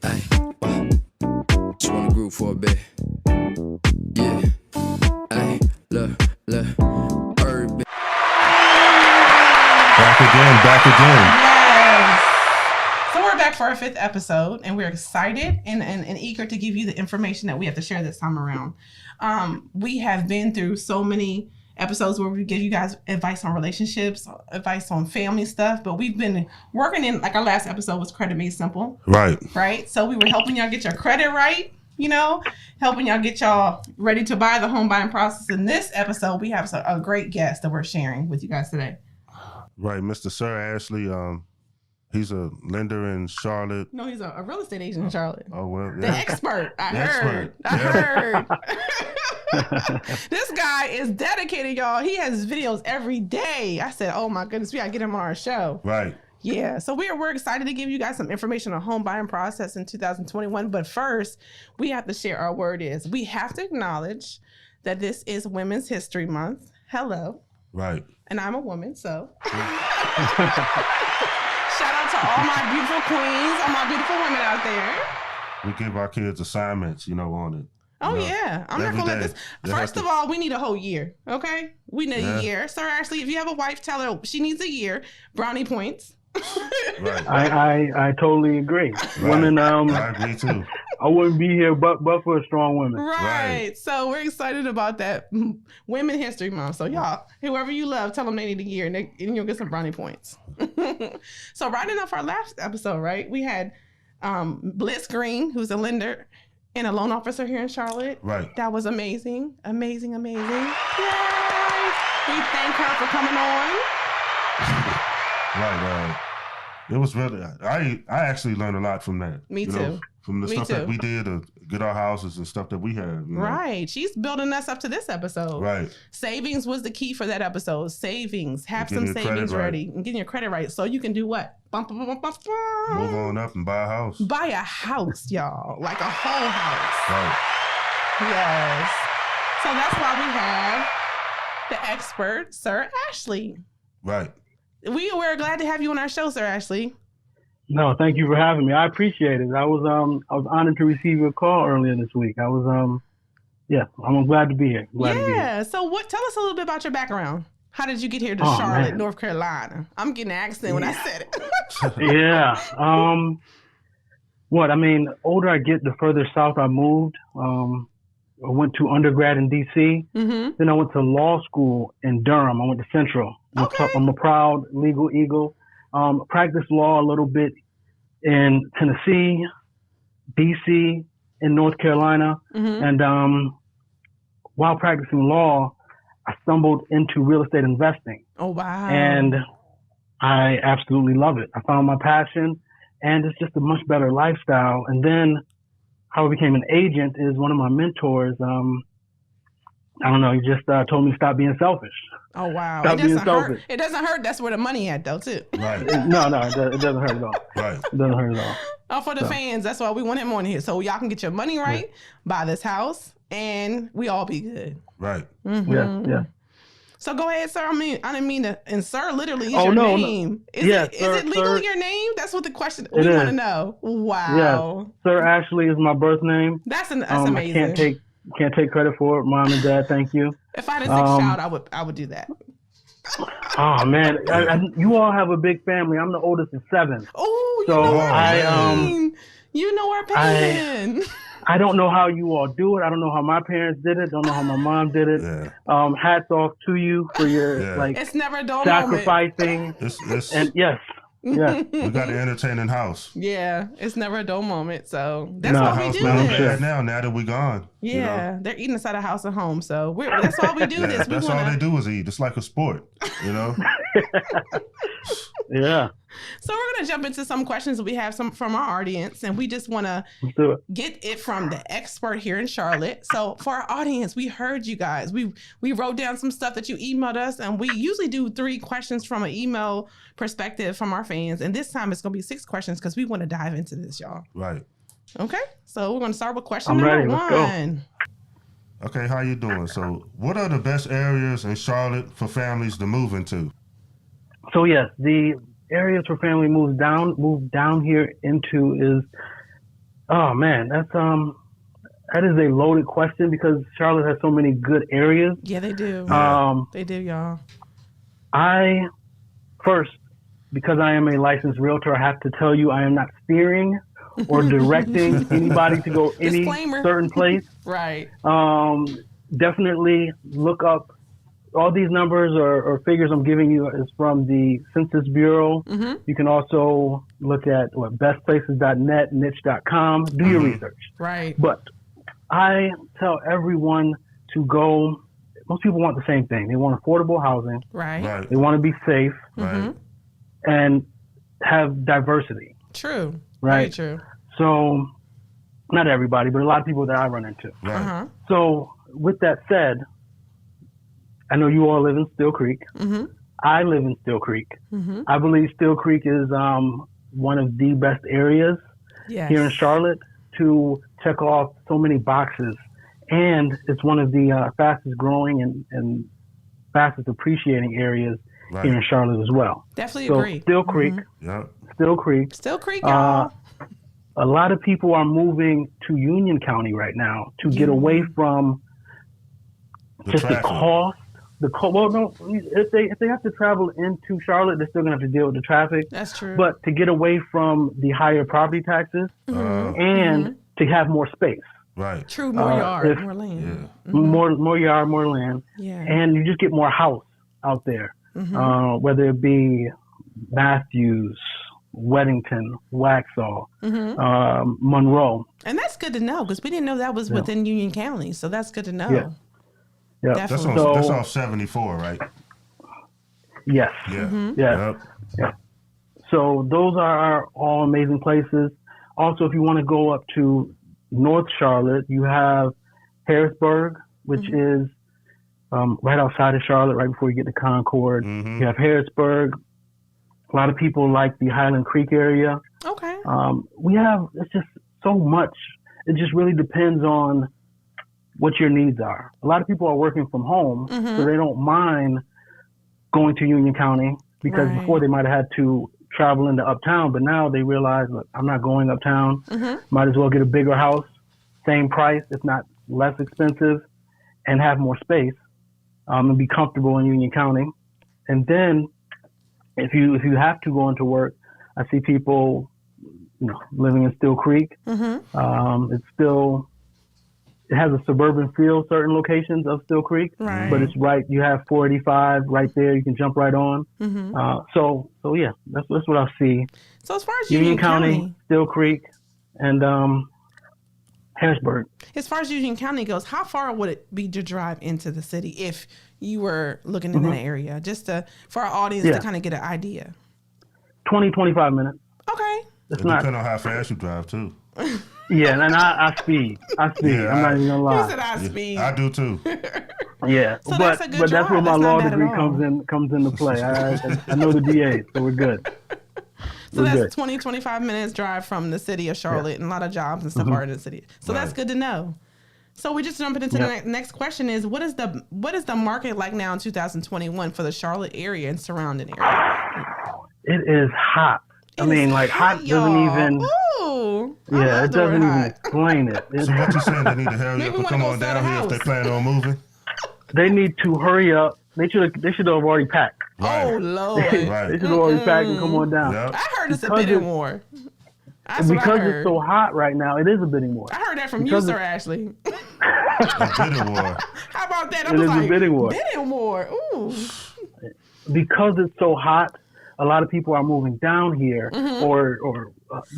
Ay, just wanna groove for a bit. Yeah. Ay, look, urban. Back again. Yes. So we're back for our 5th episode, and we're excited and eager to give you the information that we have to share this time around. We have been through so many episodes where we give you guys advice on relationships, advice on family stuff, but we've been working in, like our last episode was Credit Made Simple. Right? So we were helping y'all get your credit right, helping y'all get y'all ready to buy the home buying process. In this episode, we have a great guest that we're sharing with you guys today. Right, Mr. Sir Ashley, he's a lender in Charlotte. No, he's a real estate agent in Charlotte. Oh, well, yeah. The expert. I heard. This guy is dedicated, y'all. He has videos every day. I said, oh my goodness, we gotta get him on our show. Right. Yeah, so we're excited to give you guys some information on home buying process in 2021. But first, we have to share our word is. We have to acknowledge that this is Women's History Month. Hello. Right. And I'm a woman, so. Shout out to all my beautiful queens, all my beautiful women out there. We give our kids assignments, on it. Oh, yeah. I'm not going to let this. First of all, we need a whole year, okay? We need a year. Sir Ashley, if you have a wife, tell her she needs a year. Brownie points. Right. I totally agree. Right. Women, I agree too. I wouldn't be here but for a strong woman. Right. So we're excited about that Women History Month. So y'all, whoever you love, tell them they need a year and you'll get some brownie points. So rounding off our last episode, right? We had Bliss Green, who's a lender and a loan officer here in Charlotte. Right. That was amazing. Amazing. Yay. We thank her for coming on. Right. It was really, I actually learned a lot from that. Me too. From the stuff that we did to get our houses and stuff that we had. Right. She's building us up to this episode. Right. Savings was the key for that episode. Savings. Have some savings ready and getting your credit right so you can do what? Move on up and buy a house. Buy a house, y'all. Like a whole house. Right. Yes. So that's why we have the expert, Sir Ashley. Right. We're glad to have you on our show, Sir Ashley. No, thank you for having me. I appreciate it. I was honored to receive your call earlier this week. I'm glad to be here. So tell us a little bit about your background. How did you get here to Charlotte, North Carolina? I'm getting an accent when I said it. Yeah. Older I get, the further south I moved. I went to undergrad in D.C. Mm-hmm. Then I went to law school in Durham. I went to Central. Okay. I'm a proud legal eagle. Practiced law a little bit in Tennessee, D.C., in North Carolina. Mm-hmm. And while practicing law, I stumbled into real estate investing. Oh, wow. And I absolutely love it. I found my passion, and it's just a much better lifestyle. And then how I became an agent is one of my mentors. He just told me to stop being selfish. Oh, wow. Stop being selfish. It doesn't hurt. That's where the money at, though, too. Right. No, it doesn't hurt at all. Right. It doesn't hurt at all. Oh, for the fans, that's why we want him on here. So y'all can get your money right, buy this house, and we all be good. Right. Mm-hmm. Yeah. So go ahead, sir. I didn't mean to. And sir literally is your name. No. Is it legally your name? That's what the question we want to know. Wow. Yeah. Sir Ashley is my birth name. That's amazing. I can't take credit for it. Mom and Dad, thank you. If I had a sick child, I would do that. Oh man, you all have a big family. I'm the oldest of 7. Oh, you know our pain. I don't know how you all do it. I don't know how my parents did it. Don't know how my mom did it. Yeah. Hats off to you for your it's never a dull sacrificing. And yes. Yeah. We got an entertaining house. Yeah, it's never a dull moment. So that's why we do this. Now that we gone. Yeah, they're eating inside a house at home. So that's why we do this. That's all they do is eat. It's like a sport, Yeah. So we're going to jump into some questions we have from our audience, and we just want to get it from the expert here in Charlotte. So for our audience, we heard you guys. We wrote down some stuff that you emailed us, and we usually do 3 questions from an email perspective from our fans. And this time it's going to be 6 questions because we want to dive into this, y'all. Right. Okay. So we're going to start with question number 1. Let's go. Okay, how you doing? So what are the best areas in Charlotte for families to move into? So yes, the areas for family move down here into is Oh man, that is a loaded question because Charlotte has so many good areas. Yeah, they do. Yeah. They do, y'all. I first, because I am a licensed realtor, I have to tell you I am not steering or directing anybody to go any Disclaimer. certain place. Right. Definitely look up all these numbers or figures I'm giving you is from the Census Bureau. You can also look at bestplaces.net, niche.com. Do your research. Right. But I tell everyone to go. Most people want the same thing. They want affordable housing. Right. Right. They want to be safe Right. and have diversity. True. Right. Very true. So, not everybody, but a lot of people that I run into. Right. Uh-huh. So, with that said, I know you all live in Still Creek. I live in Still Creek. I believe Still Creek is one of the best areas Yes. here in Charlotte to check off so many boxes. And it's one of the fastest growing and fastest appreciating areas Right. here in Charlotte as well. Definitely So agree. Still Creek, Yep. Still Creek. Still Creek, y'all. A lot of people are moving to Union County right now to get away from just traffic. the cost. Well, no, if they have to travel into Charlotte, they're still gonna have to deal with the traffic. That's true. But to get away from the higher property taxes and to have more space, Right. True, more yard, if- more land. more yard, more land, Yeah. and you just get more house out there, whether it be Matthews, Weddington, Waxhaw, Monroe. And that's good to know because we didn't know that was within Union County. So that's good to know. Yeah. Yeah. That's Definitely. on, that's So- off 74, right? Yes. Yeah. Yes. Yep. So those are all amazing places. Also, if you want to go up to North Charlotte, you have Harrisburg, which is right outside of Charlotte, right before you get to Concord. You have Harrisburg. A lot of people like the Highland Creek area. Okay. It's just so much. It just really depends on what your needs are. A lot of people are working from home, so they don't mind going to Union County because Right. before they might have had to travel into uptown, but now they realize, look, I'm not going uptown. Might as well get a bigger house, same price, if not less expensive, and have more space, and be comfortable in Union County. And then if you have to go into work, I see people, living in Still Creek. It has a suburban feel, certain locations of Still Creek, Right. but it's right. You have 485 right there. You can jump right on. So yeah, that's what I see. So as far as Union Union County, Still Creek, and Harrisburg. as far as Union County goes, how far would it be to drive into the city if you were looking in that area? Just for our audience to Yeah. kind of get an idea. 20, 25 minutes. Okay. It's It not. depends on how fast you drive, too. Yeah, and I speed. Yeah, I'm not even gonna He lie. said I speed. I do, too. Yeah, So but that's a good that's where drive. my That's law not bad at degree all. comes into play. I know the DA, so we're good. So We're that's good. 20, 25 minutes drive from the city of Charlotte, and a lot of jobs and stuff are in the city. So that's Right. good to know. So we just jumping into the next question is what is the market like now in 2021 for the Charlotte area and surrounding area? It is hot. I mean, like hot doesn't y'all. even. Ooh, I Yeah, love it the word doesn't even hot. explain it. So what you saying? They need to hurry Maybe up we and wanna come go on sell down the here if they house. plan on moving? They need to hurry up. They should have already packed. Right. Oh Lord, Right. They should have already packed and come on down. Yep. I heard it's a Because bidding it- war. That's what I Because heard. it's so hot right now, it is a bidding war. I heard that from because you, Sir it's- Ashley. A bidding war. How about that? I It was is a like, bidding war. Bidding war. Ooh. Because it's so hot, a lot of people are moving down here, or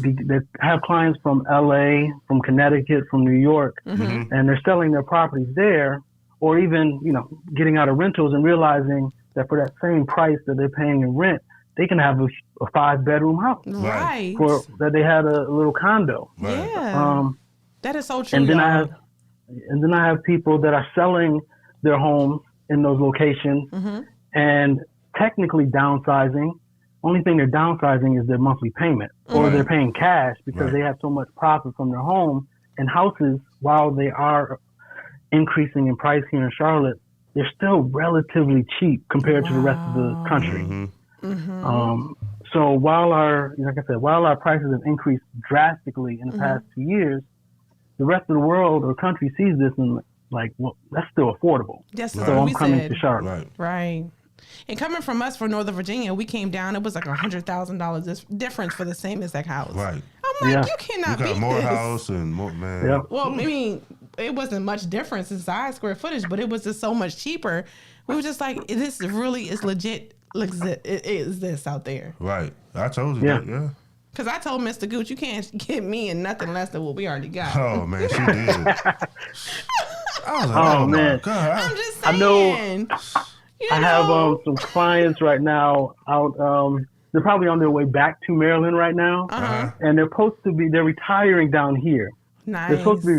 they have clients from LA, from Connecticut, from New York, and they're selling their properties there, or even getting out of rentals and realizing that for that same price that they're paying in rent, they can have a 5-bedroom house Right. for that they had a little condo. Right. Yeah. That is so true. And then y'all. I have people that are selling their homes in those locations and technically downsizing. Only thing they're downsizing is their monthly payment, or Right. they're paying cash because Right. they have so much profit from their home. And houses, while they are increasing in price here in Charlotte, they're still relatively cheap compared to the rest of the country. So like I said, while our prices have increased drastically in the past 2 years, the rest of the world or country sees this and like, well, that's still affordable. Yes, So that's what I'm we coming said. to Charlotte. Right. And coming from us from Northern Virginia, we came down. It was like $100,000 difference for the same exact house. Right. I'm like, Yeah. you cannot You got beat more this. house and more, man. Yep. Well, I mean, it wasn't much difference in size, square footage, but it was just so much cheaper. We were just like, this really is legit. It is this out there? Right. I told you Yeah. that, yeah. Because I told Mr. Gooch, you can't get me in nothing less than what we already got. Oh, man, she did. I was like, Oh, oh, my man. God. I'm just saying. I know. You I have know? some clients right now out. They're probably on their way back to Maryland right now, and they're retiring down here. Nice. They're supposed to be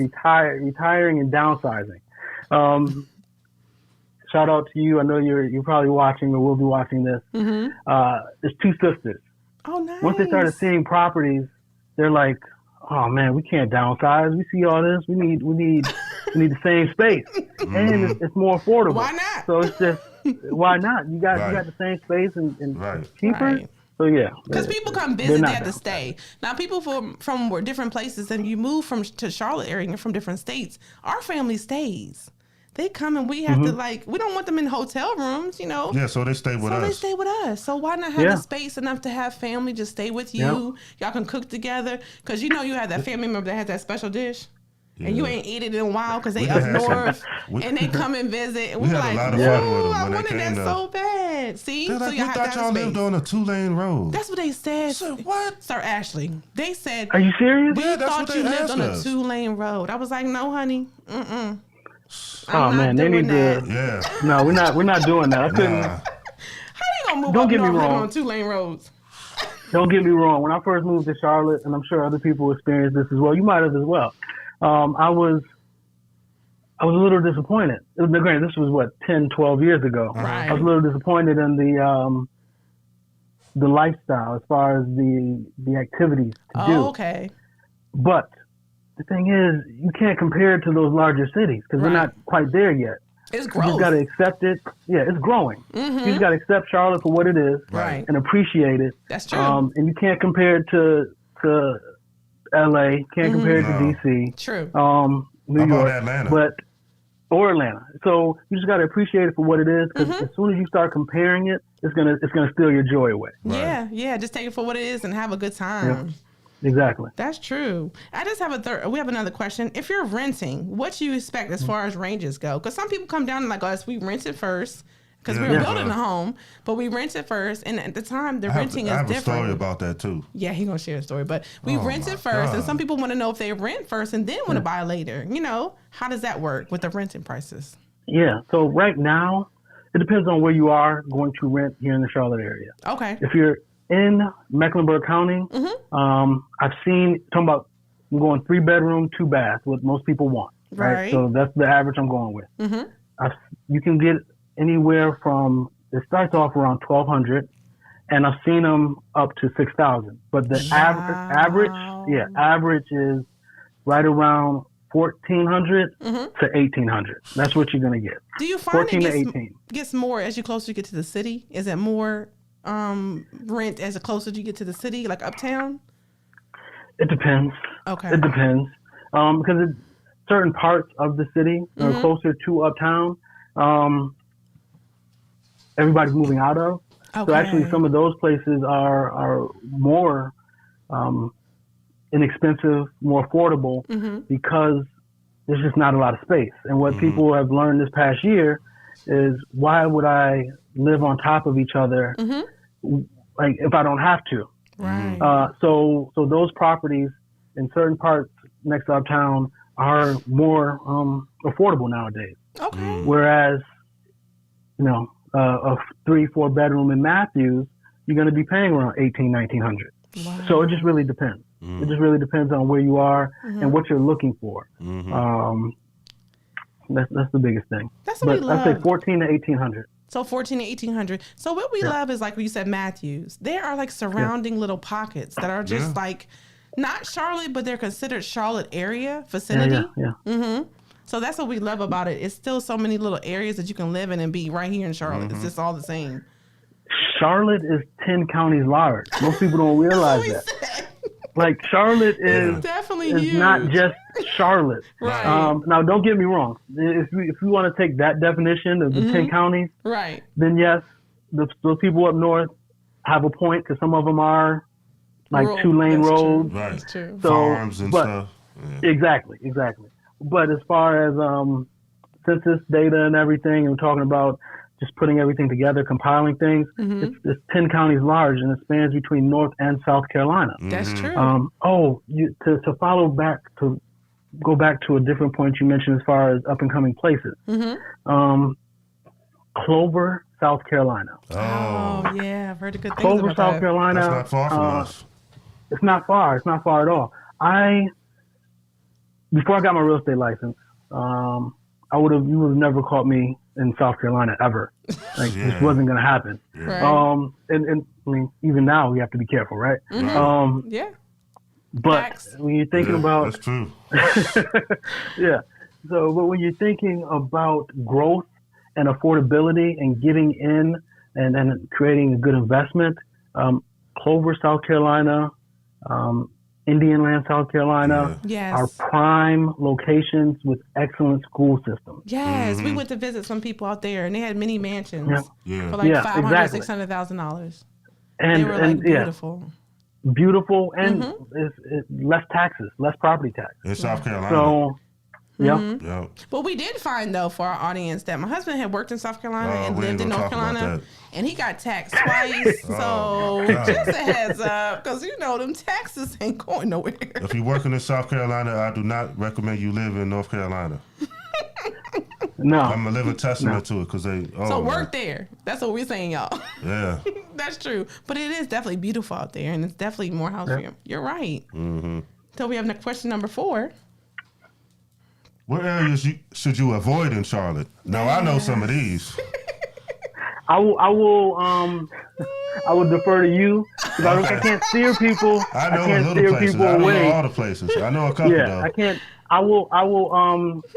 retiring and downsizing. Shout out to you. I know you're probably watching or will be watching this. There's two sisters. Oh, nice. Once they started seeing properties, they're like, "Oh man, we can't downsize. We see all this. We need the same space, and it's more affordable. Why not? So it's just why not? You got the same space and cheaper. Right. So yeah, Because people come they're visit, not they have to downsizing. stay. Now, people from different places, and you move to Charlotte area and from different states, our family stays. They come and we have to we don't want them in hotel rooms, you know. Yeah, so they stay with So us. they stay with us. So why not have Yeah. the space enough to have family just stay with you? Y'all can cook together. Because you know you have that family member that has that special dish. And you ain't eat it in a while because they We up had some- north we- and they come and visit. And we we're had a like, lot of ooh, fun with them I when they wanted that came to- so bad. See? They're So like, y'all we have thought to y'all have lived space. on a 2-lane road. That's what they said. I said, what? Sir Ashley. They said, Are you serious? we Yeah, that's thought what you they lived asked on a us. 2-lane road. I was like, no, honey. Mm-mm. Oh man, they need to. Yeah. No, we're not doing that. I couldn't. Nah. How you gonna move Don't up get me north living wrong. on 2-lane roads? Don't get me wrong. When I first moved to Charlotte, and I'm sure other people experienced this as well. You might have as well. I was a little disappointed. Granted, this was what 10, 12 years ago. Right. I was a little disappointed in the lifestyle as far as the activities to do. Oh, okay. But the thing is, you can't compare it to those larger cities because we're Right. not quite there yet. It's You gross. just got to accept it. Yeah, it's growing. You just got to accept Charlotte for what it is Right. and appreciate it. That's true. And you can't compare it to LA, can't compare it to No. DC, True. New How about York, Atlanta? or Atlanta. So you just got to appreciate it for what it is because as soon as you start comparing it, it's gonna steal your joy away. Yeah, yeah. Just take it for what it is and have a good time. Exactly. That's true. I just have we have another question. If you're renting, what do you expect as far as ranges go? Because some people come down and like us, we rented first because we were Yeah. building a home, but we rented first, and at the time the renting I is have a different. story about that too. Yeah, he gonna share a story, but we Oh, rented my first, and God. some people want to know if they rent first and then want to buy later. You know, how does that work with the renting prices? Yeah. So right now, it depends on where you are going to rent here in the Charlotte area. Okay. If you're in Mecklenburg County, I've seen talking about I'm going 3-bedroom, 2-bath, what most people want. Right. So that's the average I'm going with. You can get anywhere from it starts off around 1,200, and I've seen them up to 6,000. But the average is right around 1,400 to 1,800. That's what you're gonna get. Do you find 14 to it 18. gets more as you closer you get to the city? Is it more rent as the closer you get to the city, like uptown? It depends. Okay. It depends because certain parts of the city are closer to uptown. Everybody's moving out of. Okay. So actually, some of those places are more inexpensive, more affordable because there's just not a lot of space. And what people have learned this past year is why would I live on top of each other, like if I don't have to? Right. So those properties in certain parts next to uptown are more affordable nowadays. Okay. Whereas, a 3-4 bedroom in Matthews, you're going to be paying around $1,800-$1,900. Wow. So it just really depends. It just really depends on where you are and what you're looking for. That's the biggest thing. That's what we But I'd say love. 14 to 1,800. So 14 to 1,800. So what we love is like when you said Matthews. There are like surrounding little pockets that are just like not Charlotte, but they're considered Charlotte area vicinity. Yeah. So that's what we love about it. It's still so many little areas that you can live in and be right here in Charlotte. It's just all the same. Charlotte is 10 counties large. Most people don't realize that. Like Charlotte is definitely huge. not just Charlotte. Right. Now, don't get me wrong. If you want to take that definition of the 10 counties, Right. then yes, those people up north have a point because some of them are like Rural. 2-lane That's true. roads. Right. That's true. So, Farms and but- stuff. Yeah. Exactly. But as far as census data and everything, and we're talking about just putting everything together, compiling things, it's 10 counties large, and it spans between North and South Carolina. That's true. To go back to a different point you mentioned as far as up and coming places. Clover, South Carolina. Oh, yeah. I've heard a good things Clover, about South that. Carolina. That's not far from us. It's not far. It's not far at all. Before I got my real estate license, you would have never caught me in South Carolina ever. Like Yeah. this wasn't gonna happen. Right. And I mean, even now we have to be careful, right? Yeah. But Facts. when you're thinking about, That's true. yeah. So, but when you're thinking about growth and affordability and getting in and creating a good investment, Clover, South Carolina, Indian Land, South Carolina, Yes. are prime locations with excellent school systems. Yes. We went to visit some people out there, and they had mini mansions Yeah. for like Yeah, $500,000, exactly. $600,000. And They were like yeah, beautiful. beautiful and it's less taxes, less property tax. In South Carolina. So, yeah. yeah. But we did find, though, for our audience, that my husband had worked in South Carolina Oh, and we ain't lived in gonna North talk about Carolina, that. and he got taxed twice. Oh, So God. just a heads up, because them taxes ain't going nowhere. If you're working in South Carolina, I do not recommend you live in North Carolina. No. I'm a living testament to it because they. Oh, So man. work there. That's what we're saying, y'all. Yeah. That's true. But it is definitely beautiful out there, and it's definitely more house for you. You're right. So we have question number 4. What areas should you avoid in Charlotte? Now I know some of these. I will defer to you because I can't steer people. I know a can't little steer places. people I don't know away. all the places. I know a couple Yeah, though. I can't. I will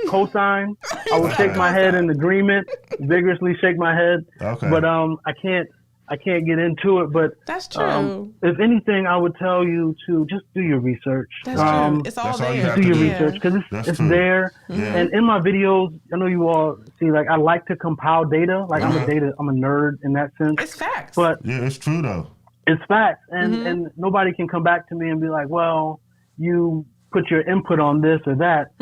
co-sign. I will shake my head in agreement, vigorously shake my head. Okay. But I can't get into it. But That's true. if anything, I would tell you to just do your research. That's true. It's all that's all you there. have Do to your do. research because That's it's true. there. Yeah. And in my videos, I know you all see, like I like to compile data. Like I'm a nerd in that sense. It's facts. But Yeah, it's true though. it's facts, and nobody can come back to me and be like, well, you put your input on this or that.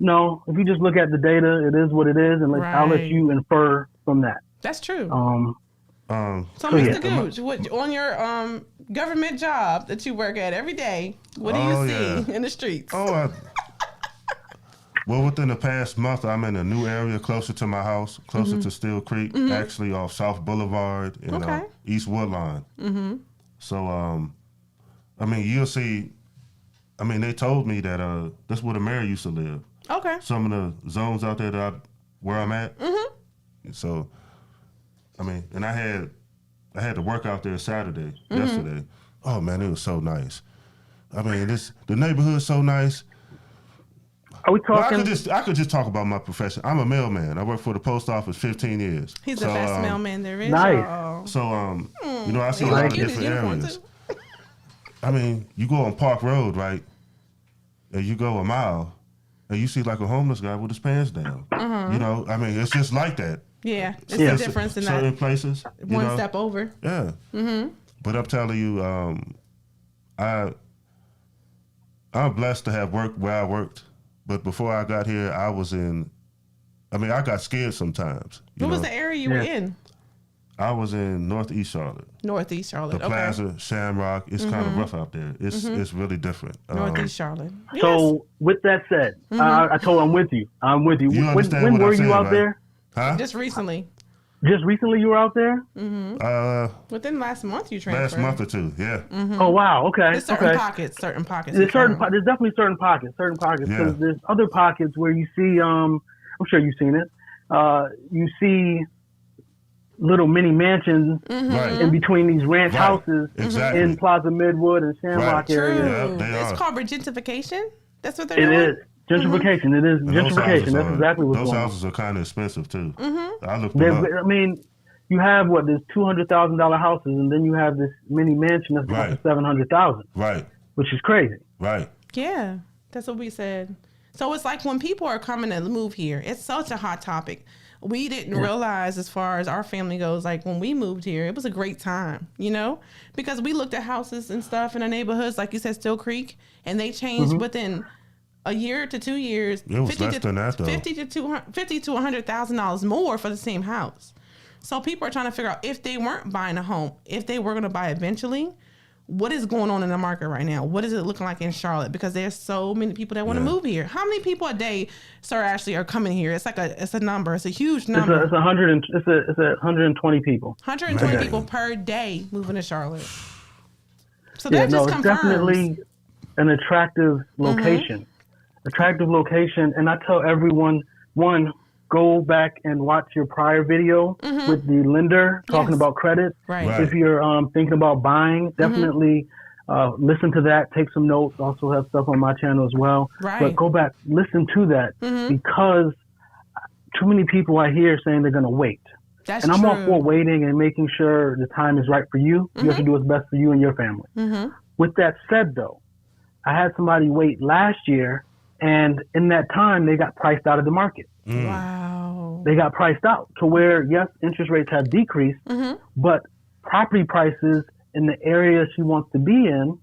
No, if you just look at the data, it is what it is, and I'll let Right. you infer from that. That's true. So, So Mr. yeah. Gooch, on your government job that you work at every day, what do you Oh, see yeah. in the streets? Well, within the past month, I'm in a new area closer to my house, closer to Steel Creek, actually off South Boulevard in Okay. East Woodline. So, I mean, you'll see. I mean, they told me that that's where the mayor used to live. Okay. Some of the zones out there where I'm at. So, I mean, and I had to work out there Saturday, yesterday. Oh man, it was so nice. I mean, the neighborhood's so nice. Are we Well, talking? I could just talk about my profession. I'm a mailman. I worked for the post office 15 years. He's the best mailman there is. Nice. y'all. So, you know, I see a lot of Cute, his different uniform, areas. too. I mean, you go on Park Road, right? And you go a mile, and you see like a homeless guy with his pants down. You know, I mean, it's just like that. Yeah, it's Yeah. the difference in Certain that places. You one know? step over. Yeah. But I'm telling you, I'm blessed to have worked where I worked. But before I got here, I got scared sometimes. You What was know? the area you were Yeah. in? I was in Northeast Charlotte. Northeast Charlotte. The Okay. Plaza, Shamrock. It's kind of rough out there. It's really different. Northeast Charlotte. Yes. So with that said, I told I'm with you. I'm with you. You understand When what were I'm saying, you out right? there? Huh? Just recently. Just recently you were out there? Within last month you Last transferred. month or two. Yeah. Oh wow. Okay. There's certain Okay. pockets. Certain pockets. There's you can- there's definitely certain pockets because Yeah. there's other pockets where you see I'm sure you've seen it. You see little mini mansions Right. in between these ranch Right. houses Exactly. in Plaza Midwood and Shamrock Right. True. area. Yeah, they it's are. called gentrification. That's what they're It doing. is gentrification. It is And those gentrification. houses That's are- exactly what's Those going on. houses are kind of expensive too. I looked them up. I mean, you have there's $200,000 houses, and then you have this mini mansion that's Right. for $700,000, Right. which is crazy. Right. Yeah, that's what we said. So it's like when people are coming to move here, it's such a hot topic. We didn't realize, as far as our family goes, like when we moved here, it was a great time, you know, because we looked at houses and stuff in the neighborhoods, like you said, Still Creek, and they changed within a year to 2 years. It was less than that, though. $50 to $100,000 more for the same house. So people are trying to figure out, if they weren't buying a home, if they were going to buy eventually, what is going on in the market right now? What is it looking like in Charlotte? Because there's so many people that want to move here. How many people a day, Sir Ashley, are coming here? It's like it's a number. It's a huge number. It's 120 people. 120 Man. people per day moving to Charlotte. So Yeah, that just it's confirms. definitely an attractive location. Attractive location, and I tell everyone, one, go back and watch your prior video with the lender talking Yes. about credit. Right. Right. If you're thinking about buying, definitely listen to that, take some notes. Also have stuff on my channel as well. Right. But go back, listen to that, because too many people I hear saying they're going to wait. That's And I'm true. all for waiting and making sure the time is right for you. You have to do what's best for you and your family. With that said, though, I had somebody wait last year, and in that time, they got priced out of the market. Wow. They got priced out to where, yes, interest rates have decreased, but property prices in the area she wants to be in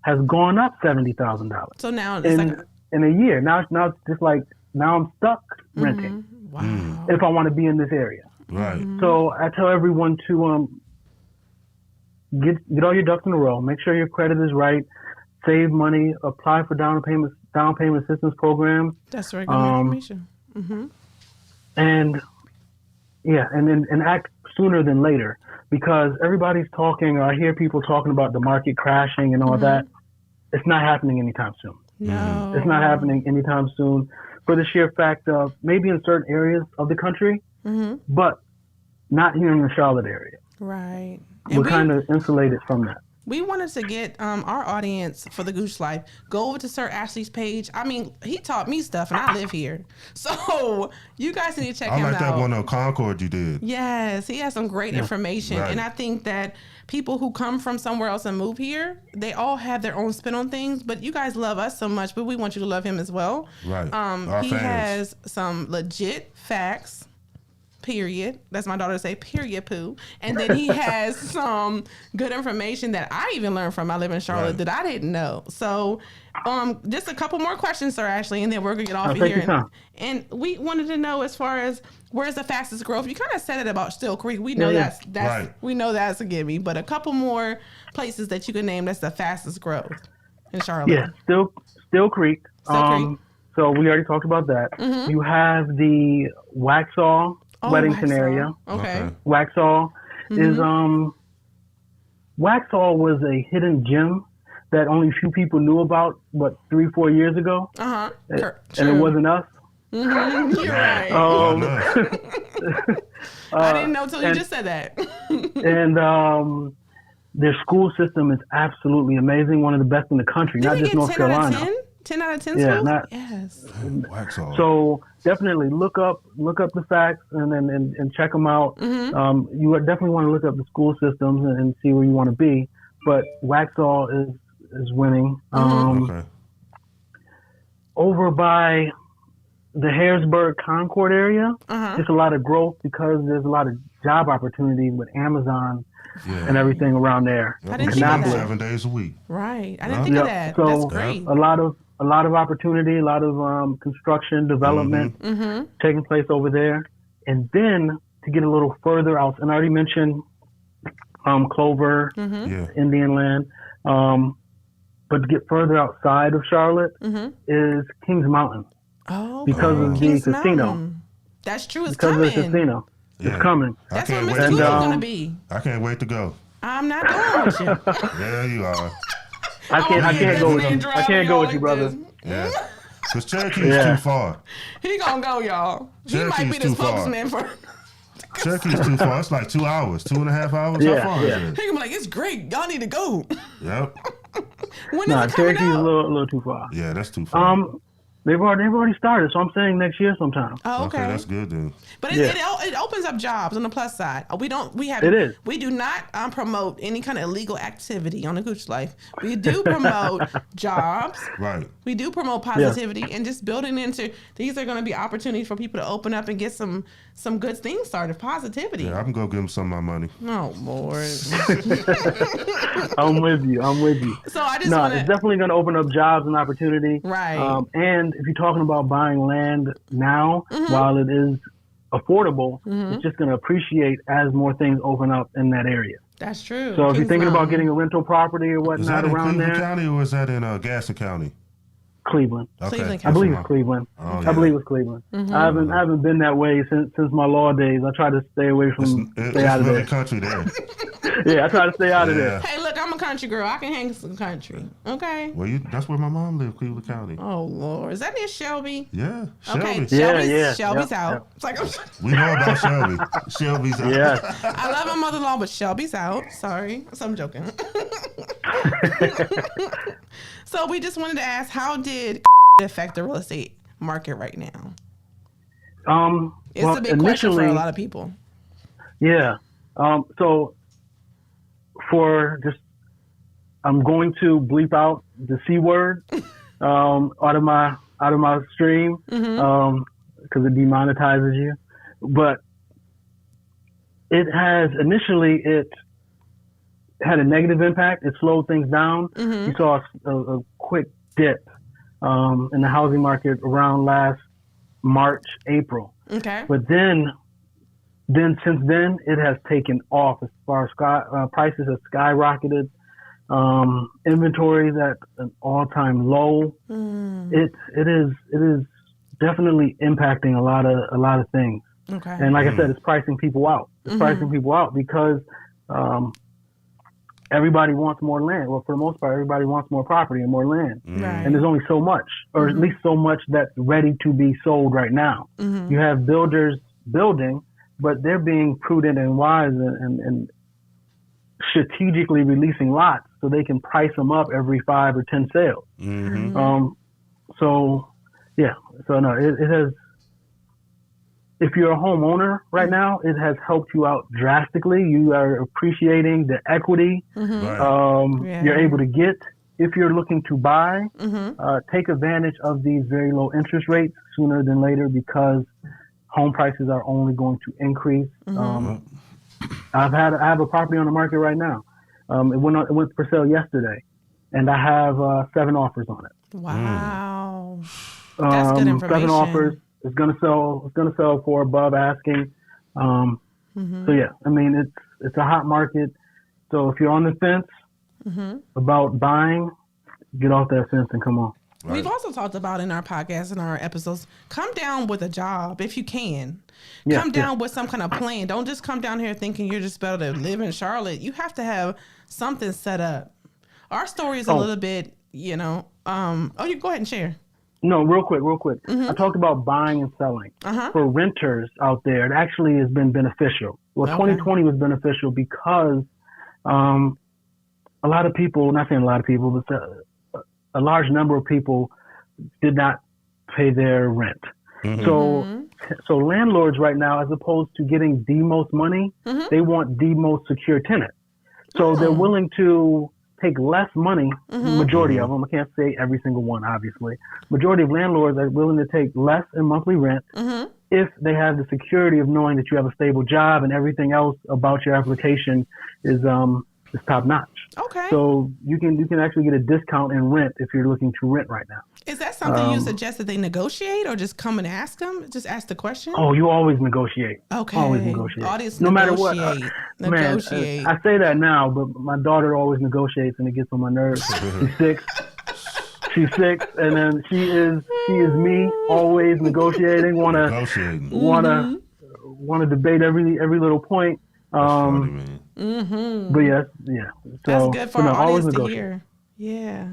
has gone up $70,000 So now it's like, in a year. Now it's just like, now I'm stuck renting wow. if I want to be in this area. Right. So I tell everyone to get all your ducks in a row. Make sure your credit is right. Save money. Apply for down payment assistance programs. That's very good information. And yeah, and act sooner than later, because everybody's talking, or I hear people talking about the market crashing and all that. It's not happening anytime soon. No. It's not happening anytime soon, for the sheer fact of maybe in certain areas of the country, but not here in the Charlotte area. Right. We're kind of insulated from that. We wanted to get our audience for the Gooch Life, go over to Sir Ashley's page. I mean, he taught me stuff, and I live here, so you guys need to check I him like out. that one on Concord you did. Yes, he has some great information, Right. and I think that people who come from somewhere else and move here, they all have their own spin on things. But you guys love us so much, but we want you to love him as well. Right. Our He fans. has some legit facts. Period. That's my daughter say, period, poo. And then he has some good information that I even learned from. I live in Charlotte Right. that I didn't know. So just a couple more questions, Sir Ashley, and then we're going to get off I'll of take here. your time. And we wanted to know, as far as where's the fastest growth. You kind of said it about Still Creek. We know Yeah. that's Right. we know that's a gimme, but a couple more places that you can name that's the fastest growth in Charlotte. Yeah, Still Creek. Still Creek. So we already talked about that. You have the Waxhaw, Weddington Waxhaw. area. Okay. Waxhaw is Waxhaw was a hidden gem that only a few people knew about, 3-4 years ago, Uh-huh. and it wasn't us. You're right. Why not? I didn't know till you and- just said that. And their school system is absolutely amazing, one of the best in the country, not Did just we get North 10 out Carolina. of 10? 10 out of 10 Yeah, schools? not- Yes. Wax on. So definitely look up the facts and check them out. You would definitely want to look up the school systems and see where you want to be. But Waxhaw is winning. Okay. Over by the Harrisburg Concord area, there's a lot of growth because there's a lot of job opportunities with Amazon Yeah. and everything around there. I didn't She think of works that. 7 days a week. Right. I didn't Yeah. think of Yep. that. So That's great. a lot of opportunity, a lot of construction development taking place over there. And then to get a little further out, and I already mentioned Clover, Yeah. Indian Land, but to get further outside of Charlotte is Kings Mountain, Oh, because okay. of the Kings casino. Mountain. That's true. It's because coming. of the casino. Yeah. It's coming. I That's where can't Mr. wait to Google's go. going to be. I can't wait to go. I'm not going with you. Yeah, you are. I can't go with you. I can't go with you, brother. Yeah. Because Cherokee is Yeah. too far. He gonna go, y'all. He Cherokee's might be the too far. spokesman for. Cherokee is too far. It's like 2 hours, 2.5 hours. Yeah, How far yeah. is He it? gonna be like, it's great. Y'all need to go. Yep. When is Nah, it coming Cherokee's a out? little too far. Yeah, that's too far. They've already started, so I'm saying next year sometime. Oh, okay. That's good then. But it opens up jobs on the plus side. We do not promote any kind of illegal activity on the Gooch Life. We do promote jobs. Right. We do promote positivity and just building into these are going to be opportunities for people to open up and get some good things started. Positivity. Yeah, I can go give them some of my money. Oh Lord. I'm with you. So I just it's definitely going to open up jobs and opportunity. Right. And if you're talking about buying land now, while it is affordable, it's just going to appreciate as more things open up in that area. That's true. So if you're thinking about getting a rental property or whatnot Is that in around Cleveland there, County or is that in Gaston County? Cleveland. Okay. Cleveland I believe it's Cleveland. Oh, I believe it's Cleveland. I haven't been that way since my law days. I try to stay away from It's out of really there. country there. Yeah, I try to stay out of there. Hey, look, I'm a country girl. I can hang some country. Okay. Well, that's where my mom lived, Cleveland County. Oh Lord, is that near Shelby? Yeah, Shelby. Okay, Yeah, Shelby's yeah, out. yeah. It's like We know about Shelby. Shelby's out. Yeah. I love my mother-in-law, but Shelby's out. Sorry, so I'm joking. So we just wanted to ask, how did affect the real estate market right now? It's a big question for a lot of people. Yeah. So I'm going to bleep out the C word out of my stream because it demonetizes you. But it had a negative impact. It slowed things down. You saw a quick dip in the housing market around last March, April. Okay. But then since then, it has taken off as far as prices have skyrocketed. Inventories at an all-time low. It is definitely impacting a lot of things. Okay. And like I said, it's pricing people out. It's pricing people out because everybody wants more land. Well, for the most part, everybody wants more property and more land. Right. And there's only so much, or at least so much that's ready to be sold right now. You have builders building, but they're being prudent and wise and strategically releasing lots so they can price them up every 5 or 10 sales. It has. If you're a homeowner right now, it has helped you out drastically. You are appreciating the equity you're able to get. If you're looking to buy, take advantage of these very low interest rates sooner than later because home prices are only going to increase. I have a property on the market right now. It went for sale yesterday, and I have 7 offers on it. Wow, that's good information. 7 offers. It's gonna sell for above asking. So yeah, I mean it's a hot market. So if you're on the fence about buying, get off that fence and come on. Right. We've also talked about in our podcast and our episodes, come down with a job if you can. Come down with some kind of plan. Don't just come down here thinking you're just better to live in Charlotte. You have to have something set up. Our story is a little bit, you go ahead and share. No, real quick. I talked about buying and selling. For renters out there, it actually has been beneficial. Well, 2020 was beneficial because a lot of people, not saying a lot of people, but a large number of people did not pay their rent. So landlords right now, as opposed to getting the most money, they want the most secure tenant. So they're willing to take less money, majority of them, I can't say every single one, obviously. Majority of landlords are willing to take less in monthly rent if they have the security of knowing that you have a stable job and everything else about your application is top notch. Okay. So you can actually get a discount in rent if you're looking to rent right now. Is that something you suggest that they negotiate or just come and ask them? Just ask the question? Oh, you always negotiate. Okay. Always negotiate. Audience no matter what. Negotiate. Man, I say that now, but my daughter always negotiates and it gets on my nerves. She's 6, and then she is me, always negotiating, wanna debate every little point. Funny, man. But yeah. So, that's good for our audience to hear. Yeah.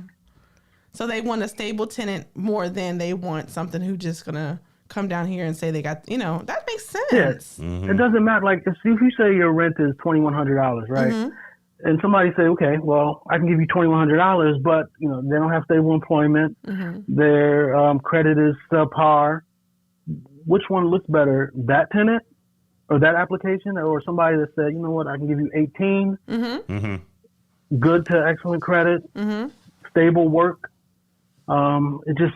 So they want a stable tenant more than they want something who just gonna come down here and say they got, that makes sense. Yeah. It doesn't matter. Like if you say your rent is $2,100, right? and somebody say, okay, well, I can give you $2,100, but they don't have stable employment. Their credit is subpar. Which one looks better, that tenant or that application, or somebody that said, you know what, I can give you 18, good to excellent credit, stable work. It just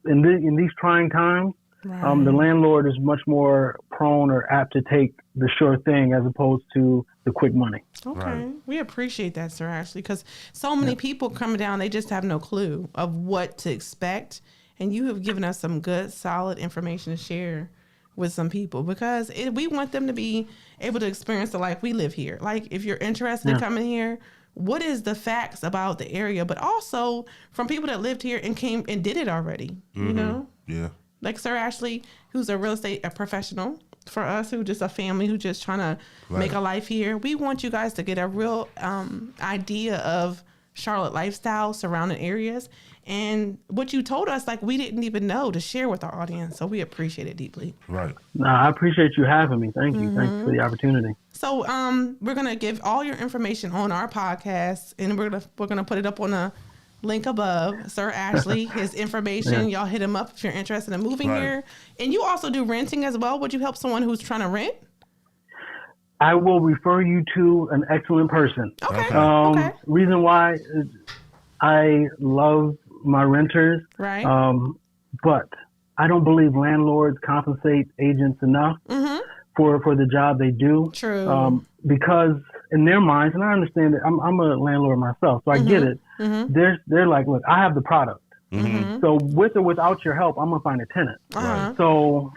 in these trying times, the landlord is much more prone or apt to take the sure thing as opposed to the quick money. Okay. Right. We appreciate that, Sir Ashley, because so many people come down, they just have no clue of what to expect. And you have given us some good, solid information to share with some people, because we want them to be able to experience the life we live here. Like, if you're interested in coming here, what is the facts about the area, but also from people that lived here and came and did it already, you know? Yeah. Like Sir Ashley, who's a real estate professional, for us who just a family who just trying to make a life here. We want you guys to get a real idea of Charlotte lifestyle, surrounding areas, and what you told us, like, we didn't even know, to share with our audience. So we appreciate it deeply. Right. No, I appreciate you having me. Thank you. Thanks for the opportunity. So we're gonna give all your information on our podcast, and we're gonna put it up on a link above. Sir Ashley, his information. Y'all hit him up if you're interested in moving here. And you also do renting as well. Would you help someone who's trying to rent? I will refer you to an excellent person. Okay. Reason why is I love my renters. Right. But I don't believe landlords compensate agents enough for the job they do. True. Because in their minds, and I understand it, I'm a landlord myself, so I get it. They're like, look, I have the product. So with or without your help, I'm gonna find a tenant. So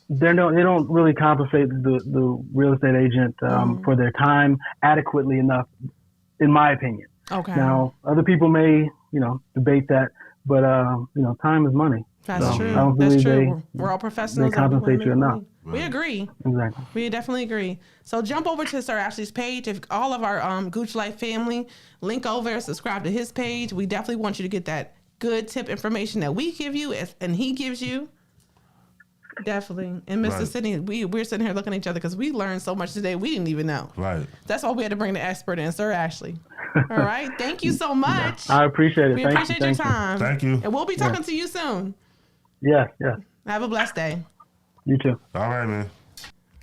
they don't really compensate the real estate agent for their time adequately enough, in my opinion. Okay. Now, other people may, debate that, but time is money. That's true. I don't That's believe true. We're all professionals. they compensate you enough. We agree. Exactly. We definitely agree. So jump over to Sir Ashley's page. If all of our Gooch Life family, link over, subscribe to his page. We definitely want you to get that good tip information that we give you and he gives you. Definitely. And Mr. Sidney, we're sitting here looking at each other because we learned so much today we didn't even know. Right. That's why we had to bring the expert in, Sir Ashley. All right. Thank you so much. I appreciate it. We Thank appreciate you. your time. Thank you. And we'll be talking to you soon. Yes. Have a blessed day. You too. All right, man.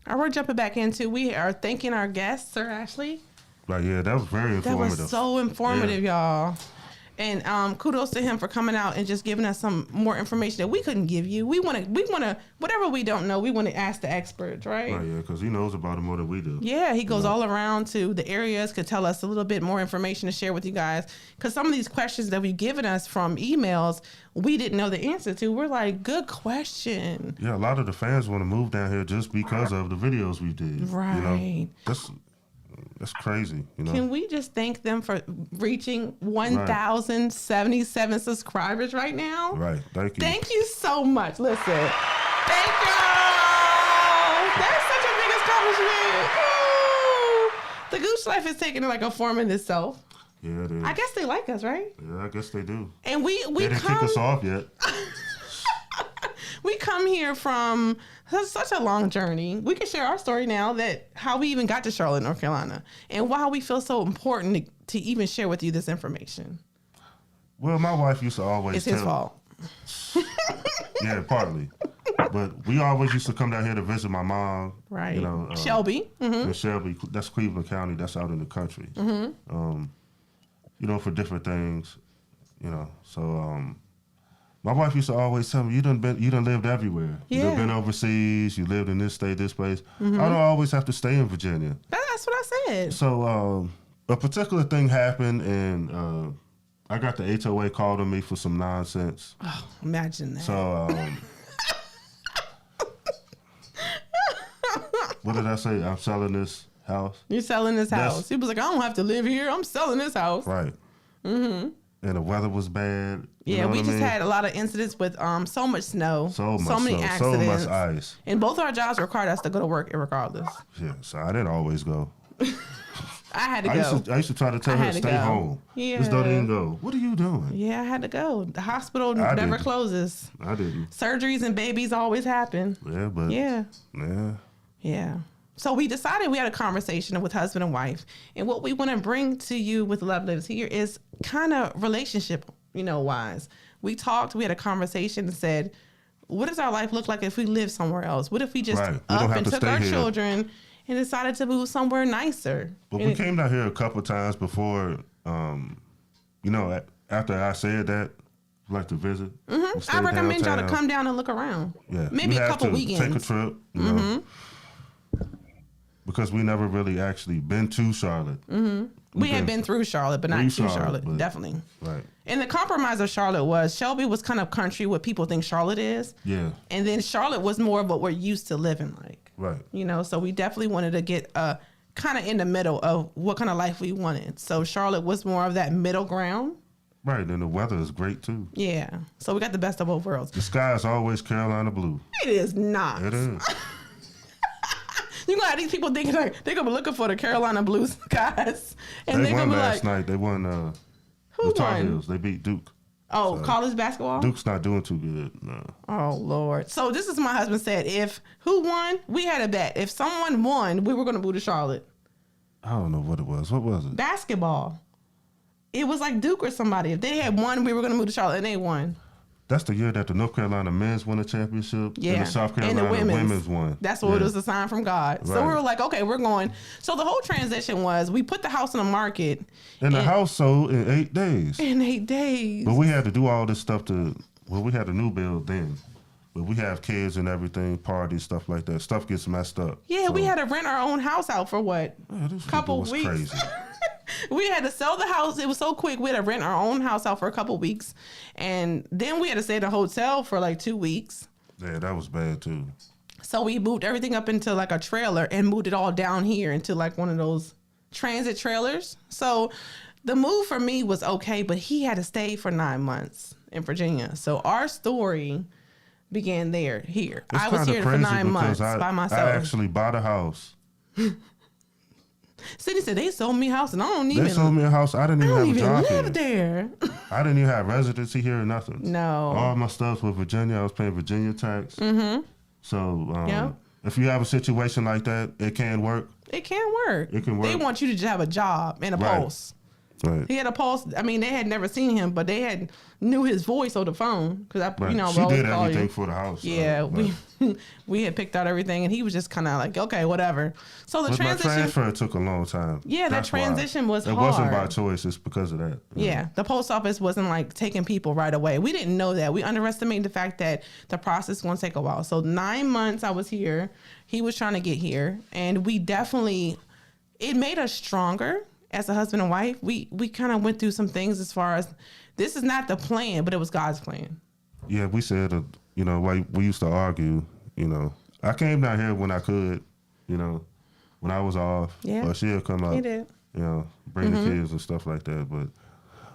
All right, we're jumping back into, we are thanking our guest, Sir Ashley. Like, yeah, that was very That informative. was so informative, y'all. And kudos to him for coming out and just giving us some more information that we couldn't give you. We want to, whatever we don't know, we want to ask the experts, right? Right, yeah, because he knows about it more than we do. Yeah, he goes all around to the areas, could tell us a little bit more information to share with you guys. Because some of these questions that we've given us from emails, we didn't know the answer to. We're like, good question. Yeah, a lot of the fans want to move down here just because of the videos we did. Right. That's crazy, Can we just thank them for reaching 1,077 subscribers right now? Right. Thank you. Thank you so much. Listen. Thank you. That's such a big accomplishment. Woo. The Gooch Life is taking like a form in itself. Yeah, it is. I guess they like us, right? Yeah, I guess they do. And we They didn't come, kick us off yet. we come here from such a long journey. We can share our story now, that how we even got to Charlotte, North Carolina, and why we feel so important to even share with you this information. Well, my wife used to always It's his fault. Yeah, partly. But we always used to come down here to visit my mom. Right. Shelby. Mm-hmm. In Shelby. That's Cleveland County. That's out in the country. Mm-hmm. For different things. So my wife used to always tell me, you done lived everywhere. Yeah. You've been overseas. You lived in this state, this place. Mm-hmm. I don't always have to stay in Virginia. That's what I said. So a particular thing happened, and I got the HOA called on me for some nonsense. Oh, imagine that. So what did I say? I'm selling this house. You're selling this house. He was like, I don't have to live here. I'm selling this house. Right. Mm-hmm. And the weather was bad. Yeah, we just had a lot of incidents with so much snow, so many snow, accidents, so much ice. And both our jobs required us to go to work regardless. Yeah, so I didn't always go. I had to go. I used to try to tell her to stay home. Yeah. Just don't even go. What are you doing? Yeah, I had to go. The hospital never closes. I didn't. Surgeries and babies always happen. Yeah, but Yeah. Yeah. Yeah. So we decided, we had a conversation with husband and wife, and what we want to bring to you with Love Lives Here is kind of relationship, wise. We talked, we had a conversation and said, what does our life look like if we live somewhere else? What if we just Right. We up don't have and to took stay our here. children and decided to move somewhere nicer? But we came down here a couple times before, after I said that, like to visit. We stayed I recommend y'all to downtown. come down and look around. Yeah. Maybe We a have couple to weekends. Take a trip, because we never really actually been to Charlotte. We had been through Charlotte, but not through to Charlotte, Charlotte. but- Definitely. Right. And the compromise of Charlotte was Shelby was kind of country, what people think Charlotte is. Yeah. And then Charlotte was more of what we're used to living like. Right. So we definitely wanted to get kind of in the middle of what kind of life we wanted. So Charlotte was more of that middle ground. Right. And the weather is great too. Yeah. So we got the best of both worlds. The sky is always Carolina blue. It is not. It is. You gonna have these people thinking like they're gonna be looking for the Carolina blue skies. And They they're won gonna be last like, night. They won who the Tar won? Heels. They beat Duke. Oh, college basketball? Duke's not doing too good. No. Oh Lord. So this is my husband said, if who won, we had a bet. If someone won, we were gonna move to Charlotte. I don't know what it was. What was it? Basketball. It was like Duke or somebody. If they had won, we were gonna move to Charlotte, and they won. That's the year that the North Carolina men's won a championship. Yeah. And the South And Carolina the women's won. That's what Yeah. it was, a sign from God. So Right. we were like, okay, we're going. So the whole transition was we put the house on the market And the house sold in 8 days. in 8 days. But we had to do all this stuff we had a new build then. But we have kids and everything, parties, stuff like that. Stuff gets messed up. Yeah, we So, had to rent our own house out for what? this couple was weeks. crazy. We had to sell the house. It was so quick. We had to rent our own house out for a couple weeks. And then we had to stay at a hotel for like 2 weeks. Yeah, that was bad too. So we moved everything up into like a trailer and moved it all down here into like one of those transit trailers. So the move for me was okay, but he had to stay for 9 months in Virginia. So our story began here. It's I was kinda here for crazy 9 months because by I myself. actually bought a house. Sydney said they sold me a house and I don't even They sold me a house. I didn't I even don't have a even job live here. there. I didn't even have residency here or nothing. No. All my stuff was Virginia. I was paying Virginia tax. Mm-hmm. So Yep. if you have a situation like that, it can work. It can work. It can They work. want you to just have a job and a Right. pulse. Right. He had a pulse. I mean, they had never seen him, but they had knew his voice on the phone because Right. I She always did call everything you. for the house. Yeah, right. we had picked out everything, and he was just kind of like, okay, whatever. So the But my transition, transfer took a long time. Yeah, that That's why. transition was It wasn't by hard. choice. It's because of that. yeah, the post office wasn't like taking people right away. We didn't know that. We underestimated the fact that the process is going to take a while. So 9 months I was here. He was trying to get here, and we definitely, it made us stronger as a husband and wife. We kind of went through some things as far as this is not the plan, but it was God's plan. Yeah, we said, like we used to argue, I came down here when I could, when I was off. Yeah. Or she'll come out, He did. bring the kids and stuff like that. But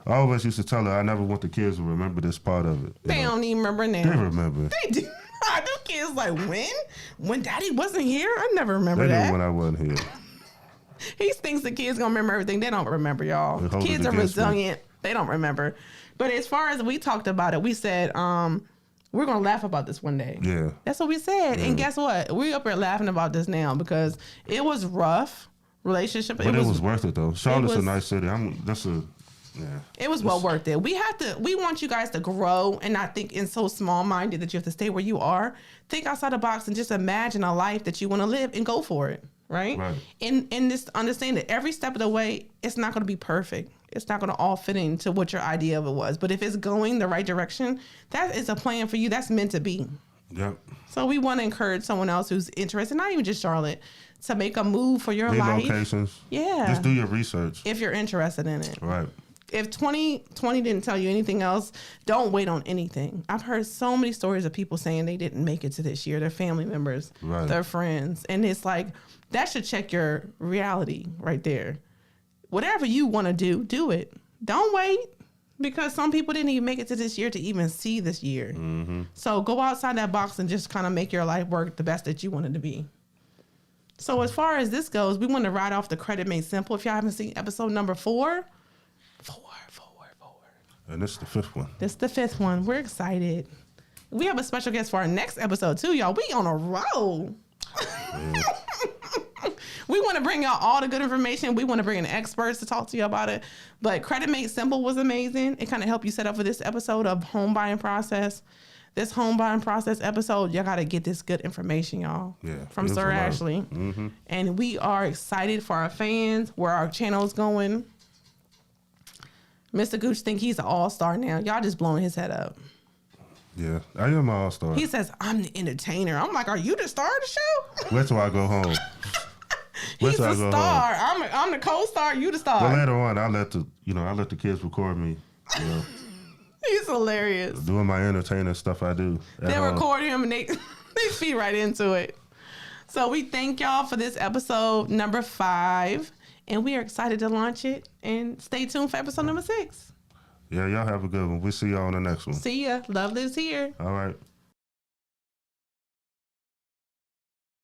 I always used to tell her I never want the kids to remember this part of it. They don't even remember now. They remember. They do. Them kids like when Daddy wasn't here. I never remember They that. knew when I wasn't here. He thinks the kids gonna remember everything. They don't remember, y'all. They hold it Kids are against me. resilient. They don't remember. But as far as we talked about it, we said we're gonna laugh about this one day. Yeah. That's what we said. And guess what? We're up here laughing about this now because it was rough relationship. But it was worth it though. Charlotte's was- a nice city. It was well worth it. We want you guys to grow and not think in so small minded that you have to stay where you are. Think outside the box and just imagine a life that you want to live and go for it. Right? Right. And just understand that every step of the way, it's not going to be perfect. It's not going to all fit into what your idea of it was. But if it's going the right direction, that is a plan for you. That's meant to be. Yep. So we want to encourage someone else who's interested, not even just Charlotte, to make a move for your New life. locations. Yeah. Just do your research. If you're interested in it. Right. If 2020 didn't tell you anything else, don't wait on anything. I've heard so many stories of people saying they didn't make it to this year, their family members, Right. their friends. And it's like, that should check your reality right there. Whatever you want to do it. Don't wait because some people didn't even make it to this year to even see this year. Mm-hmm. So go outside that box and just kind of make your life work the best that you want it to be. So as far as this goes, we want to ride off the Credit Made Simple. If y'all haven't seen episode number 4. And this is the 5th one. This is the 5th one. We're excited. We have a special guest for our next episode too, y'all. We on a roll. We want to bring y'all all the good information. We want to bring in experts to talk to you about it. But Credit Made Simple was amazing. It kind of helped you set up for this episode of home buying process. This home buying process episode, y'all got to get this good information, y'all. Yeah. From Sir Ashley. Mm-hmm. And we are excited for our fans, where our channel's going. Mr. Gooch think he's an all-star now. Y'all just blowing his head up. Yeah, I am an all-star. He says, I'm the entertainer. I'm like, are you the star of the show? Wait till I go home. He's the star. I'm the co-star. You the star. Well, later on, I let the kids record me. You know, He's hilarious. doing my entertainer stuff I do. They record him and they feed right into it. So we thank y'all for this episode number 5. And we are excited to launch it. And stay tuned for episode number 6. Yeah, y'all have a good one. We'll see y'all on the next one. See ya. Love lives here. All right.